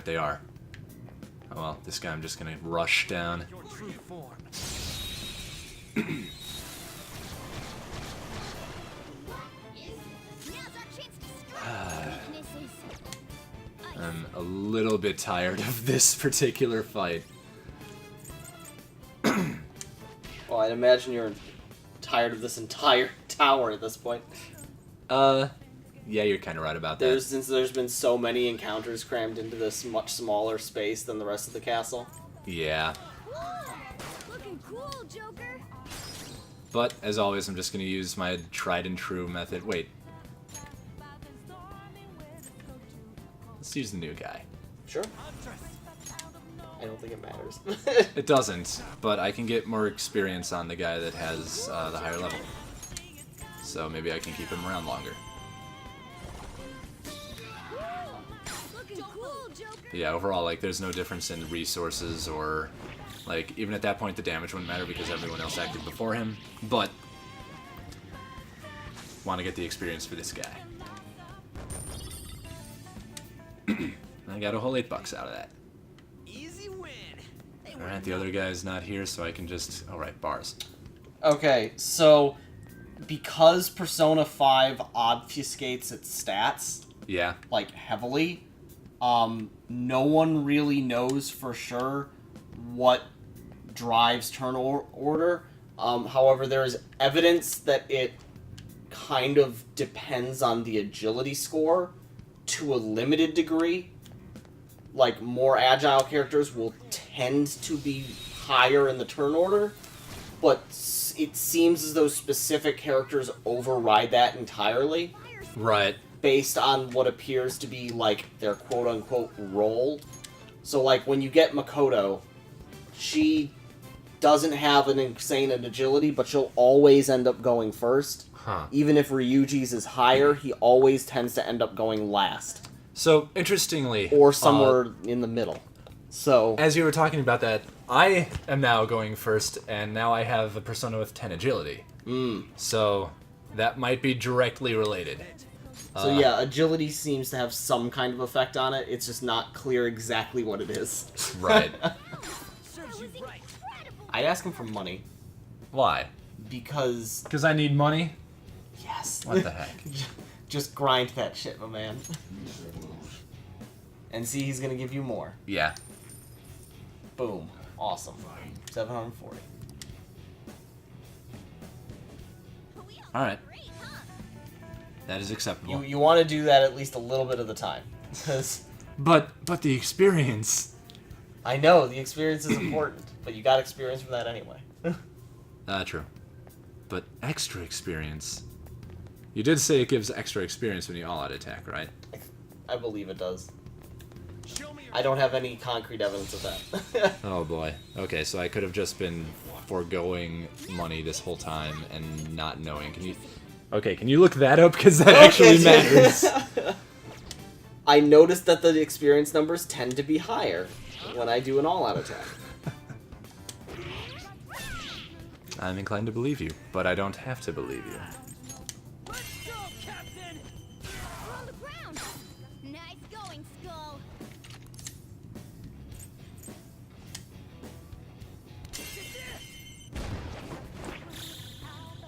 they are. Oh well, this guy I'm just gonna rush down. I'm a little bit tired of this particular fight. Well, I'd imagine you're tired of this entire tower at this point. Yeah, you're kind of right about that. Since there's been so many encounters crammed into this much smaller space than the rest of the castle. Yeah. Looking cool, Joker. But, as always, I'm just going to use my tried and true method. Wait. Let's use the new guy. Sure. I don't think it matters. It doesn't, but I can get more experience on the guy that has the higher level. So maybe I can keep him around longer. Looking cool, Joker. But yeah, overall, like, there's no difference in resources or, like, even at that point the damage wouldn't matter because everyone else acted before him, but want to get the experience for this guy. I got a whole $8 out of that. Easy win. Alright, the other guy's not here, so I can just... Alright, bars. Okay, so because Persona 5 obfuscates its stats, Yeah. like, heavily, no one really knows for sure what drives turn order. However, there is evidence that it kind of depends on the agility score to a limited degree. Like, more agile characters will tend to be higher in the turn order, but it seems as though specific characters override that entirely. Right. Based on what appears to be, like, their quote-unquote role. So, like, when you get Makoto, she doesn't have an insane agility, but she'll always end up going first. Huh. Even if Ryuji's is higher, he always tends to end up going last. So, interestingly... Or somewhere in the middle. So... As you were talking about that, I am now going first, and now I have a Persona with 10 agility. So, that might be directly related. So yeah, agility seems to have some kind of effect on it. It's just not clear exactly what it is. Right. Serves you right. I'd ask him for money. Why? Because... Because I need money? Yes. What the heck? Just grind that shit, my man. And see, he's gonna give you more. Yeah. Boom. Awesome. 740. Alright. That is acceptable. You want to do that at least a little bit of the time. Because... But the experience... I know, the experience is important, but you got experience from that anyway. True. But extra experience... You did say it gives extra experience when you all-out attack, right? I believe it does. Show me your I don't have any concrete evidence of that. Oh boy. Okay, so I could have just been foregoing money this whole time and not knowing. Can you... Okay, can you look that up? Because that actually matters. I noticed that the experience numbers tend to be higher when I do an all-out attack. I'm inclined to believe you, but I don't have to believe you. Let's go, Captain. We're on the ground. Nice going, Skull.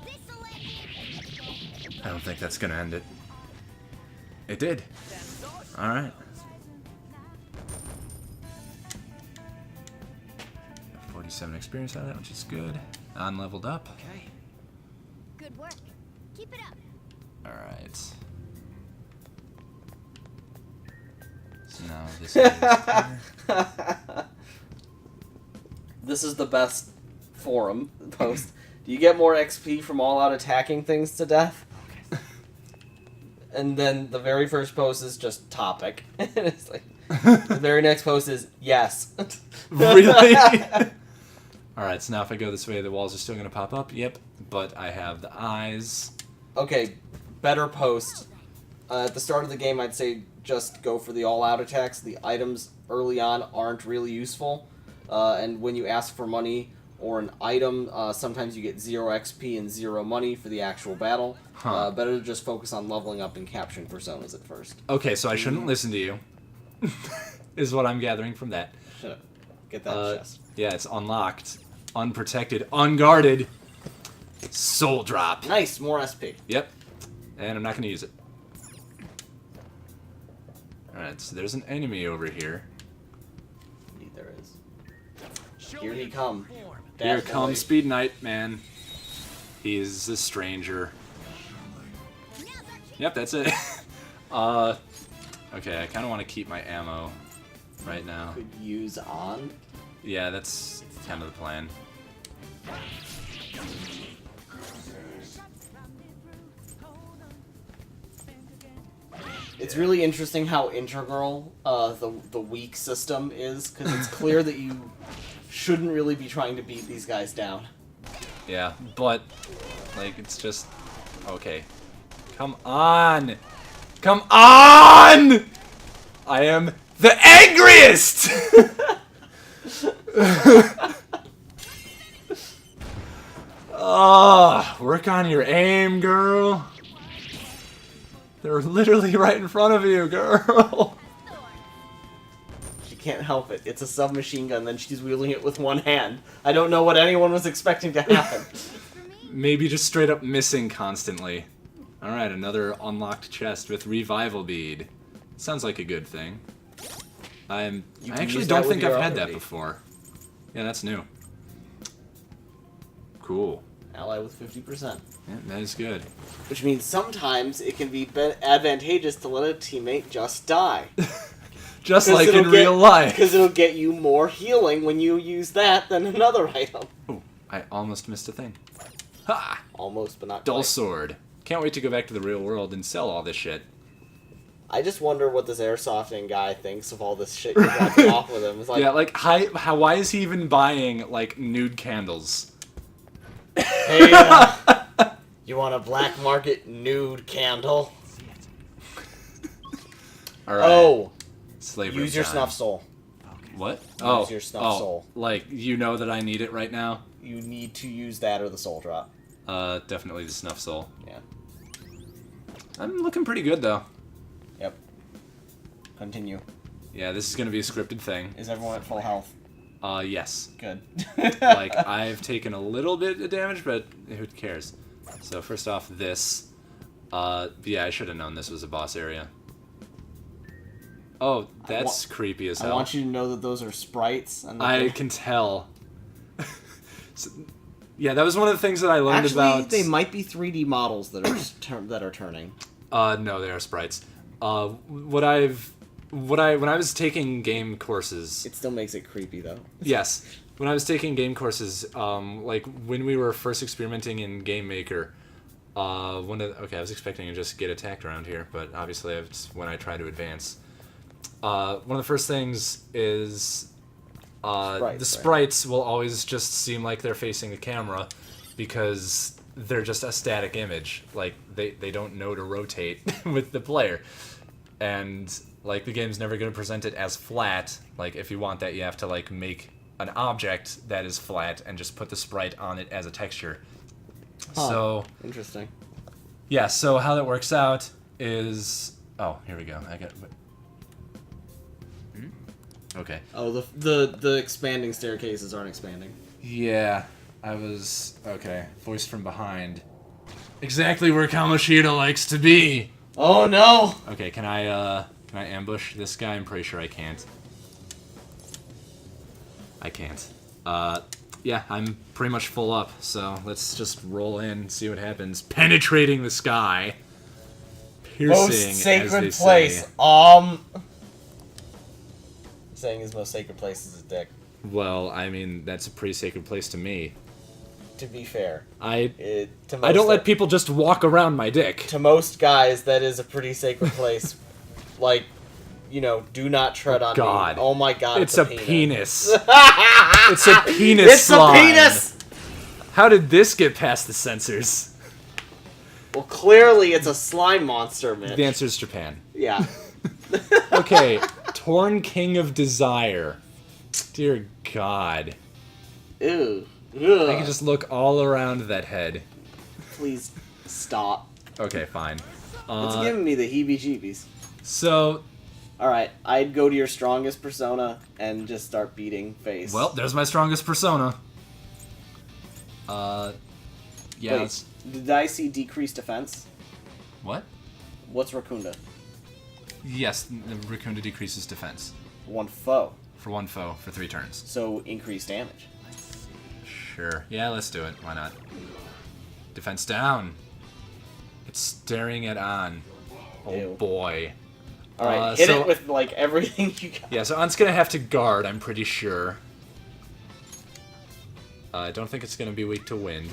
This'll let I don't think that's gonna end it. It did. Alright. 47 experience out of that, which is good. Unleveled up. Okay. Good work. Keep it up. Alright. So now this is... This is the best forum post. Do you get more XP from all-out attacking things to death? And then the very first post is just topic. It's like, the very next post is yes. Really? Alright, so now if I go this way, the walls are still going to pop up. Yep, but I have the eyes. Okay, better post. At the start of the game, I'd say just go for the all-out attacks. The items early on aren't really useful. And when you ask for money or an item, sometimes you get 0 XP and 0 money for the actual battle. Huh. Better to just focus on leveling up and capturing personas at first. Okay, so I shouldn't listen to you. is what I'm gathering from that. Shut up. Get that chest. Yeah, it's unlocked, unprotected, unguarded. Soul drop. Nice, more SP. Yep. And I'm not going to use it. Alright, so there's an enemy over here. Indeed there is. Show Here me he your come. true form. Here Definitely. comes Speed Knight, man. He is a stranger. Yep, that's it. Okay, I kind of want to keep my ammo right now. Could use on. Yeah, that's kind of the plan. It's really interesting how integral the weak system is, because it's clear that you shouldn't really be trying to beat these guys down. Yeah, but, like, it's just... Okay. Come on! Come on! I am the angriest! Work on your aim, girl. They're literally right in front of you, girl. She can't help it. It's a submachine gun, then she's wielding it with one hand. I don't know what anyone was expecting to happen. Maybe just straight up missing constantly. Alright, another unlocked chest with revival bead. Sounds like a good thing. I You can actually use don't that with think your I've had other that bead. before. Yeah, that's new. Cool. Ally with 50%. Yeah, that is good. Which means sometimes it can be advantageous to let a teammate just die. Just like in real life. Because it'll get you more healing when you use that than another item. Ooh, I almost missed a thing. Ha! Almost, but not Dull quite. sword. Can't wait to go back to the real world and sell all this shit. I just wonder what this airsofting guy thinks of all this shit you're dropping off with him. It's like, Yeah, like, why is he even buying, like, nude candles? hey, you want a black market nude candle? Alright. Oh, Slave use your time. snuff soul. What? Oh, your snuff soul. Like, you know that I need it right now? You need to use that or the soul drop. Definitely the snuff soul. Yeah. I'm looking pretty good, though. Yep. Continue. Yeah, this is gonna be a scripted thing. Is everyone at full health? Yes. Good. Like, I've taken a little bit of damage, but who cares? So, first off, this. Yeah, I should have known this was a boss area. Oh, that's creepy as hell. I want you to know that those are sprites. And that I they're- can tell. So, yeah, that was one of the things that I learned Actually, about. they might be 3D models that are that are turning. No, they are sprites. When I was taking game courses, It still makes it creepy though. yes, when I was taking game courses, like when we were first experimenting in Game Maker, I was expecting to just get attacked around here, but obviously it's when I try to advance. One of the first things is the sprites will always just seem like they're facing the camera because they're just a static image. Like, they don't know to rotate with the player. And, like, the game's never going to present it as flat. Like, if you want that, you have to, like, make an object that is flat and just put the sprite on it as a texture. Huh. So, Interesting. yeah, so how that works out is... Oh, here we go. Okay. Oh, the expanding staircases aren't expanding. Yeah, I was... Okay, voice from behind. Exactly where Kamoshida likes to be! Oh no! Okay, can I ambush this guy? I'm pretty sure I can't. I can't. Yeah, I'm pretty much full up, so let's just roll in and see what happens. Penetrating the sky. Piercing, Most as sacred they place. say. Saying his most sacred place is his dick. Well, I mean, that's a pretty sacred place to me. To be fair, I to don't most let people just walk around my dick. To most guys, that is a pretty sacred place. Like, you know, do not tread on God. me. Oh my God! It's a penis. It's a penis It's slime. a penis. How did this get past the censors? Well, clearly it's a slime monster, Mitch. The answer is Japan. Yeah. Okay, Torn King of Desire. Dear God. Ew. I Ugh. can just look all around that head. Please stop. Okay, fine. It's giving me the heebie-jeebies. So, Alright, I'd go to your strongest persona and just start beating face. Well, there's my strongest persona. Yeah. Wait, Let's... did I see decreased defense? What? What's Raccoonda? Yes, the Raccoonda decreases defense. One foe. For 1 foe for 3 turns. So increased damage. Sure. Yeah, let's do it. Why not? Defense down. It's staring it on. Oh Ew. boy. Alright, hit so- it with, like, everything you got. Yeah, so Ant's gonna have to guard, I'm pretty sure. I don't think it's gonna be weak to wind.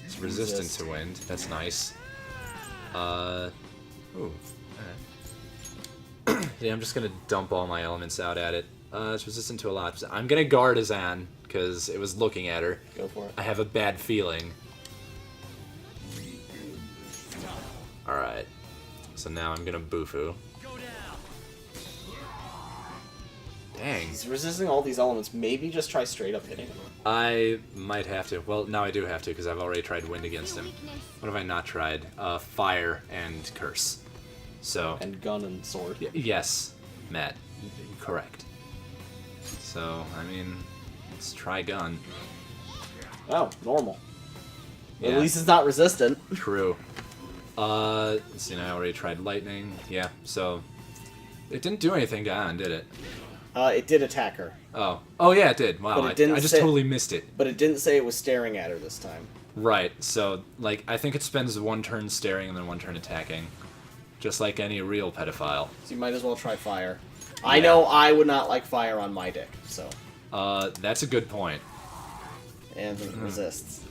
It's resistant Resist. to wind. That's nice. Ooh. Alright. Yeah, I'm just gonna dump all my elements out at it. It's resistant to a lot. I'm gonna guard Azan, because it was looking at her. Go for it. I have a bad feeling. Alright. So now I'm gonna Bufu. Go down. Dang. He's resisting all these elements. Maybe just try straight up hitting him. I might have to. Well, now I do have to, because I've already tried wind against him. Weakness. What have I not tried? Fire and curse. So, And gun and sword. yes, Matt, correct. So, I mean, let's try gun. Oh, normal. Yeah. At least it's not resistant. True. Let's see, I already tried lightning. Yeah, so, it didn't do anything to An, did it? It did attack her, Oh yeah, it did. Wow, But it didn't I just say- totally missed it. but it didn't say it was staring at her this time. Right, so, like, I think it spends 1 turn staring and then 1 turn attacking. Just like any real pedophile. So you might as well try fire. I Yeah. know I would not like fire on my dick, so. That's a good point. And it resists.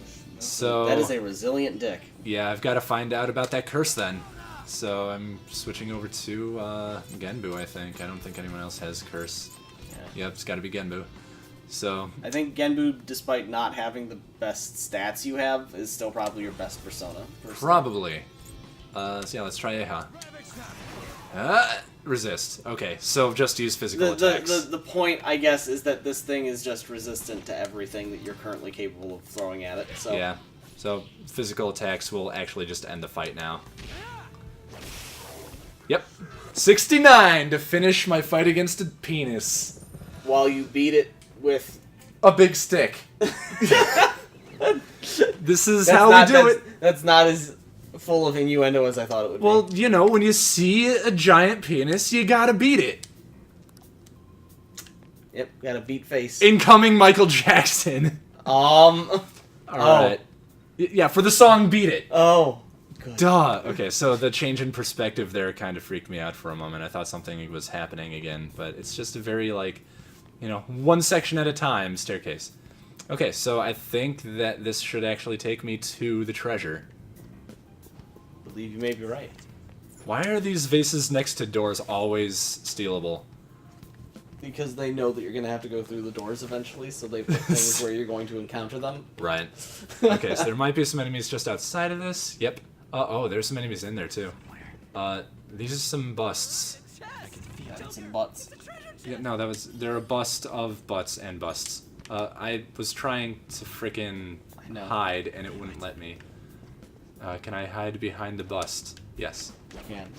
So, That is a resilient dick. yeah, I've got to find out about that curse then. So I'm switching over to Genbu, I think. I don't think anyone else has curse. Yeah. Yep, it's got to be Genbu. So, I think Genbu, despite not having the best stats you have, is still probably your best persona. personally. probably. So yeah, let's try Eha. Resist. Okay, so just use physical attacks. The point, I guess, is that this thing is just resistant to everything that you're currently capable of throwing at it. So Yeah. So physical attacks will actually just end the fight now. Yep. 69 to finish my fight against a penis. while you beat it with A big stick. This is that's how not, we do that's, it. That's not as full of innuendo as I thought it would Well, be. you know, when you see a giant penis, you gotta beat it. Yep, got a beat face. Incoming Michael Jackson. Alright. Yeah, for the song Beat It. Oh. Good. Duh. Okay, so the change in perspective there kind of freaked me out for a moment. I thought something was happening again, but it's just a very, like, you know, 1 section at a time staircase. Okay, so I think that this should actually take me to the treasure. I believe you may be right. Why are these vases next to doors always stealable? Because they know that you're going to have to go through the doors eventually, so they put things where you're going to encounter them. Right. Okay, so there might be some enemies just outside of this. Yep. Oh, there's some enemies in there, too. These are some busts. Got some butts. Yeah, no, they're a bust of butts and busts. I was trying to frickin' I know. hide, and it wouldn't let me. Can I hide behind the bust? Yes. You can.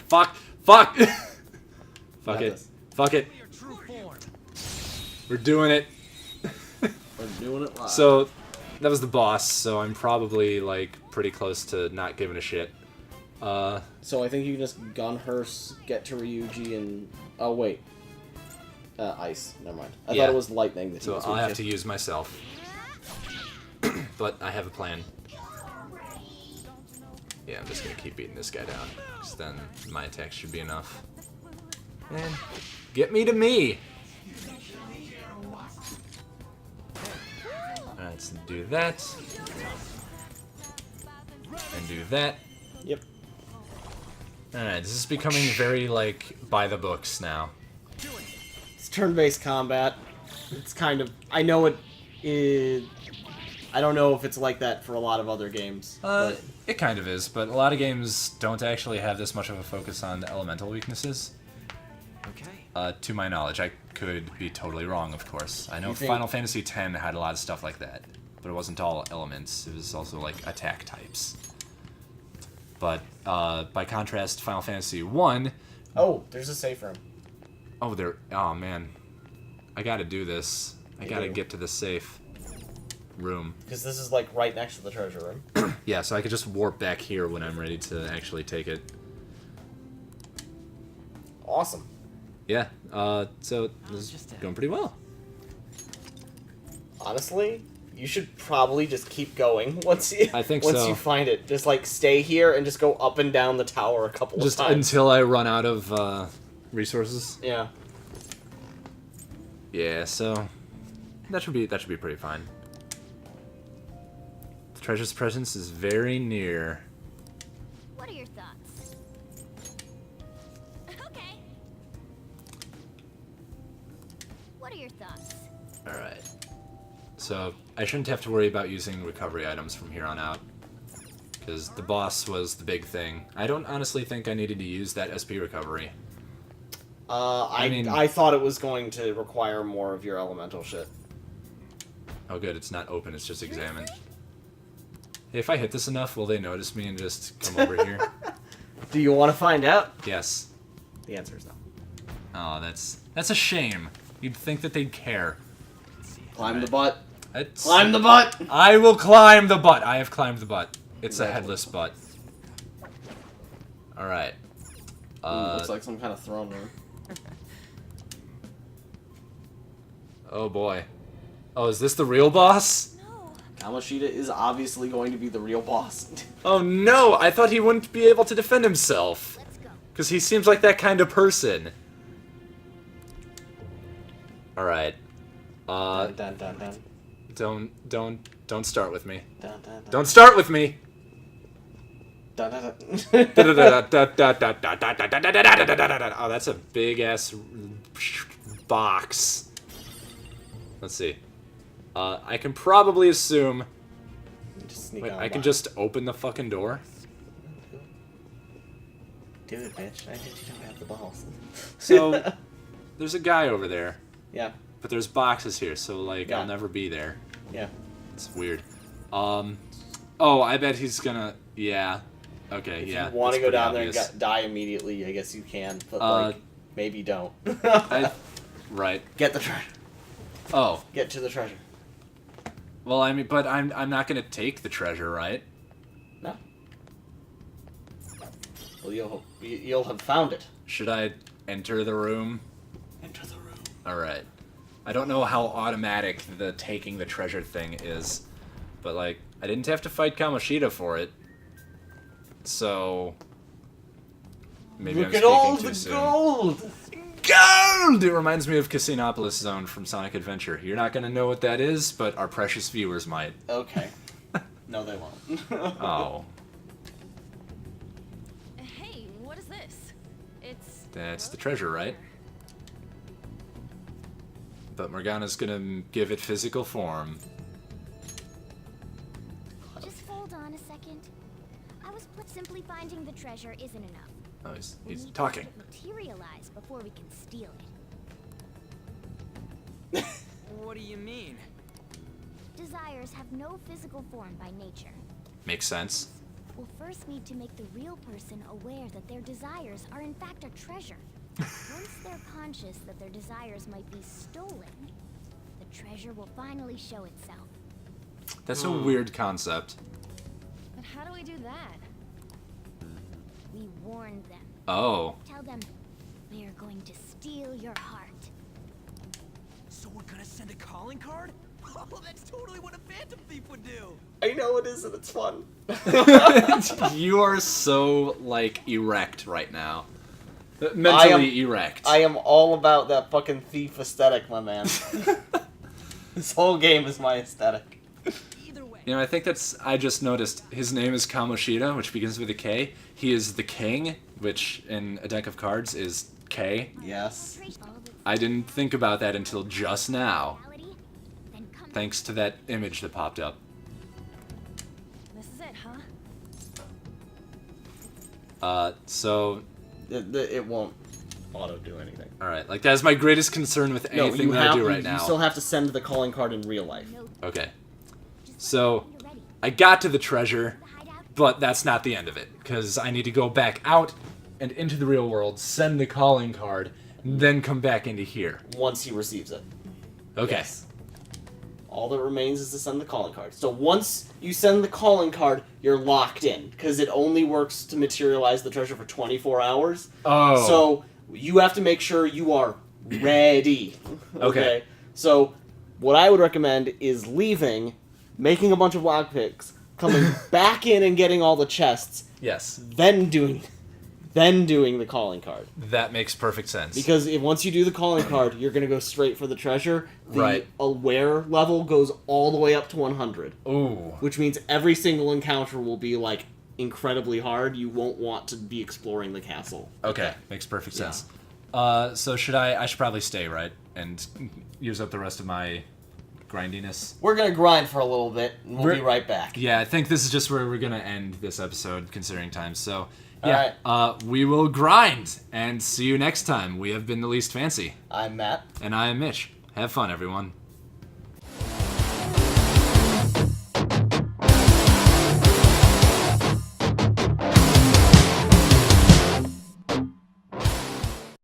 Fuck! Fuck Got it. this. Fuck it. Your true form. We're doing it. We're doing it live. So, that was the boss, so I'm probably, like, pretty close to not giving a shit. So I think you can just gun her, get to Ryuji, and... Oh, wait. Ice. Never mind. I Yeah. thought it was lightning that he So was I'll have with. to use myself. But I have a plan. Yeah, I'm just gonna keep beating this guy down, because then my attacks should be enough. And get me to me! Alright, let's do that. And do that. Yep. Alright, this is becoming very, like, by the books now. It's turn-based combat. It's kind of... I know it is... I don't know if it's like that for a lot of other games. But It kind of is, but a lot of games don't actually have this much of a focus on the elemental weaknesses. Okay. To my knowledge, I could be totally wrong, of course. I know You think- Final Fantasy X had a lot of stuff like that, but it wasn't all elements. It was also like attack types. But by contrast, Final Fantasy 1... Oh, there's a safe room. Oh, there... Oh, man. I gotta do this. I You gotta do. get to the safe room. Because this is, like, right next to the treasure room. Yeah, so I could just warp back here when I'm ready to actually take it. Awesome. Yeah, so this is just going pretty well. Honestly, you should probably just keep going once you I think once so. you find it. Just like stay here and just go up and down the tower a couple Just of times. until I run out of resources. Yeah. Yeah, so that should be pretty fine. The treasure's presence is very near. What are your thoughts? Okay. What are your thoughts? All right. So I shouldn't have to worry about using recovery items from here on out, because the boss was the big thing. I don't honestly think I needed to use that SP recovery. I thought it was going to require more of your elemental shit. Oh, good, it's not open. It's just examined. Hey, if I hit this enough, will they notice me and just come over here? Do you want to find out? Yes. The answer is no. Oh, that's a shame. You'd think that they'd care. Climb the butt. It's, Climb the butt! I will climb the butt. I have climbed the butt. It's a headless butt. All right. Looks like some kind of throne room. Oh boy. Oh, is this the real boss? No. Kamoshida is obviously going to be the real boss. Oh no! I thought he wouldn't be able to defend himself. Let's go. Because he seems like that kind of person. All right. Dun, dun, dun, dun. Don't start with me. Dun, dun, dun. Don't start with me. Dun, dun, dun. Oh, that's a big ass box. Let's see. I can probably assume. Just sneak Wait, on I can by. just open the fucking door. Do it, bitch. I think you don't have the balls. So there's a guy over there, Yeah, but there's boxes here, so like Yeah. I'll never be there. yeah. It's weird. Oh, I bet he's gonna. Yeah. Okay. If yeah. you want to that's go pretty down there obvious. and die immediately, I guess you can. But Uh, like, maybe don't. Right. Get the treasure. Oh. Get to the treasure. Well, I mean, but I'm not gonna take the treasure, right? No. Well, you'll have found it. Should I enter the room? Enter the room. All right. I don't know how automatic the taking the treasure thing is, but like I didn't have to fight Kamoshida for it, so maybe Look I'm at all speaking too the soon. gold. Gold! It reminds me of Casinopolis Zone from Sonic Adventure. You're not gonna know what that is, but our precious viewers might. Okay. No, they won't. Oh, Hey, what is this? It's... that's the treasure, right? But Morgana's gonna give it physical form. Just hold on a second. I was simply finding the treasure isn't enough. Oh, We he's need talking. to materialize before we can steal it. What do you mean? Desires have no physical form by nature. Makes sense. We'll first need to make the real person aware that their desires are in fact a treasure. Once they're conscious that their desires might be stolen, the treasure will finally show itself. That's a weird concept. But how do we do that? We warn them. Oh. Tell them, we are going to steal your heart. So we're gonna send a calling card? Oh, that's totally what a phantom thief would do! I know it is, and it's fun. You are so, like, erect right now. Mentally erect. I am all about that fucking thief aesthetic, my man. This whole game is my aesthetic. Either way. You know, I think I just noticed his name is Kamoshida, which begins with a K. He is the king, which in a deck of cards is K. Yes. I didn't think about that until just now, Then come thanks to that image that popped up. This is it, huh? So, It won't auto do anything. alright, like, that is my greatest concern with anything you that have, I do right you now. still have to send the calling card in real life. No, Okay. just So, when you're ready. I got to the treasure, The hideout. But that's not the end of it, because I need to go back out and into the real world, send the calling card, then come back into here. Once he receives it. Okay. Yes. All that remains is to send the calling card. So once you send the calling card, you're locked in, because it only works to materialize the treasure for 24 hours. Oh. So you have to make sure you are ready. Okay. So what I would recommend is leaving, making a bunch of lockpicks, coming back in and getting all the chests, Yes. then doing the calling card. That makes perfect sense. Because if once you do the calling card, you're going to go straight for the treasure. The Right. aware level goes all the way up to 100. Ooh. Which means every single encounter will be, like, incredibly hard. You won't want to be exploring the castle. Okay. Makes perfect Yeah. sense. So I should probably stay, right? And use up the rest of my grindiness. We're going to grind for a little bit, and we'll be right back. Yeah, I think this is just where we're going to end this episode, considering time. So, All yeah, right. we will grind, and see you next time. We have been The Least Fancy. I'm Matt. And I am Mitch. Have fun, everyone.